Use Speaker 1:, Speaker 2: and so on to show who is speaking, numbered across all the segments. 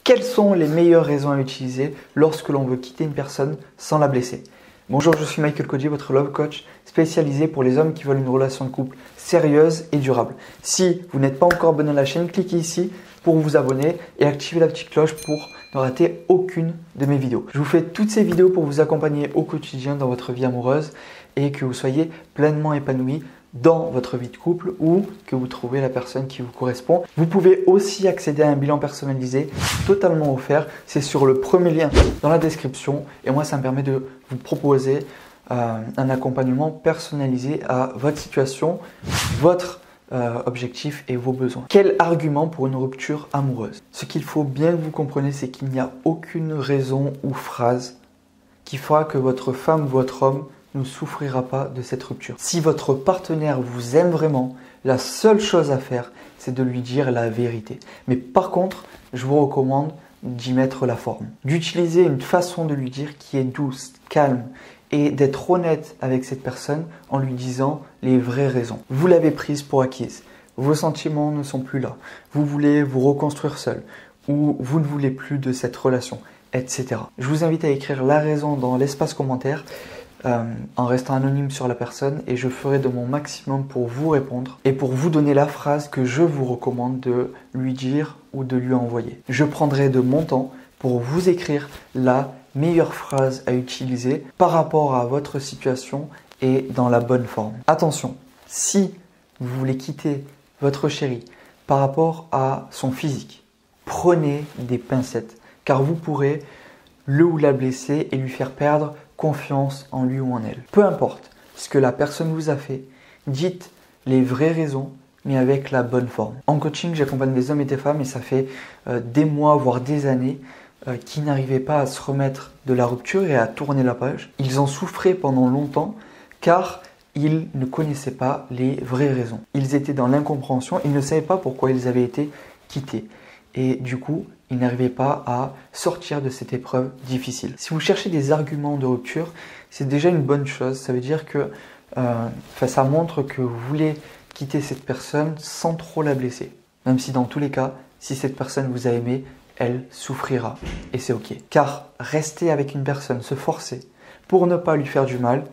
Speaker 1: Quelles sont les meilleures raisons à utiliser lorsque l'on veut quitter une personne sans la blesser? Bonjour, je suis Michael Cody, votre love coach spécialisé pour les hommes qui veulent une relation de couple sérieuse et durable. Si vous n'êtes pas encore abonné à la chaîne, cliquez ici pour vous abonner et activez la petite cloche pour ne rater aucune de mes vidéos. Je vous fais toutes ces vidéos pour vous accompagner au quotidien dans votre vie amoureuse et que vous soyez pleinement épanoui dans votre vie de couple ou que vous trouvez la personne qui vous correspond. Vous pouvez aussi accéder à un bilan personnalisé totalement offert. C'est sur le premier lien dans la description et moi ça me permet de vous proposer un accompagnement personnalisé à votre situation, votre objectif et vos besoins. Quel argument pour une rupture amoureuse? Ce qu'il faut bien que vous compreniez, c'est qu'il n'y a aucune raison ou phrase qui fera que votre femme ou votre homme ne souffrira pas de cette rupture. Si votre partenaire vous aime vraiment, la seule chose à faire, c'est de lui dire la vérité. Mais par contre, je vous recommande d'y mettre la forme. D'utiliser une façon de lui dire qui est douce, calme et d'être honnête avec cette personne en lui disant les vraies raisons. Vous l'avez prise pour acquise. Vos sentiments ne sont plus là. Vous voulez vous reconstruire seul ou vous ne voulez plus de cette relation, etc. Je vous invite à écrire la raison dans l'espace commentaire en restant anonyme sur la personne et je ferai de mon maximum pour vous répondre et pour vous donner la phrase que je vous recommande de lui dire ou de lui envoyer. Je prendrai de mon temps pour vous écrire la meilleure phrase à utiliser par rapport à votre situation et dans la bonne forme. Attention, si vous voulez quitter votre chéri par rapport à son physique, prenez des pincettes car vous pourrez le ou la blesser et lui faire perdre confiance en lui ou en elle. Peu importe ce que la personne vous a fait, dites les vraies raisons, mais avec la bonne forme. En coaching, j'accompagne des hommes et des femmes et ça fait des mois, voire des années, qui n'arrivaient pas à se remettre de la rupture et à tourner la page. Ils en souffraient pendant longtemps car ils ne connaissaient pas les vraies raisons. Ils étaient dans l'incompréhension, ils ne savaient pas pourquoi ils avaient été quittés. Et du coup, ils n'arrivaient pas à sortir de cette épreuve difficile. Si vous cherchez des arguments de rupture, c'est déjà une bonne chose. Ça veut dire que ça montre que vous voulez quitter cette personne sans trop la blesser. Même si dans tous les cas, si cette personne vous a aimé, elle souffrira. Et c'est ok. Car rester avec une personne, se forcer pour ne pas lui faire du mal,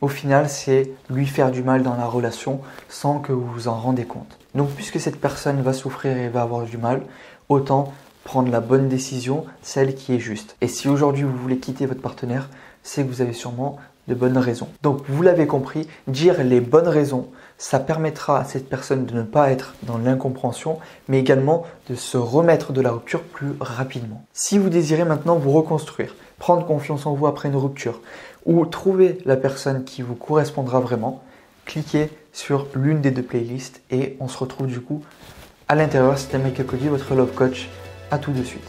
Speaker 1: au final, c'est lui faire du mal dans la relation sans que vous vous en rendez compte. Donc, puisque cette personne va souffrir et va avoir du mal, autant prendre la bonne décision, celle qui est juste. Et si aujourd'hui vous voulez quitter votre partenaire, c'est que vous avez sûrement de bonnes raisons. Donc, vous l'avez compris, dire les bonnes raisons, ça permettra à cette personne de ne pas être dans l'incompréhension, mais également de se remettre de la rupture plus rapidement. Si vous désirez maintenant vous reconstruire, prendre confiance en vous après une rupture, ou trouver la personne qui vous correspondra vraiment, cliquez sur l'une des deux playlists et on se retrouve du coup à l'intérieur. C'était Michael Cody, votre love coach. À tout de suite.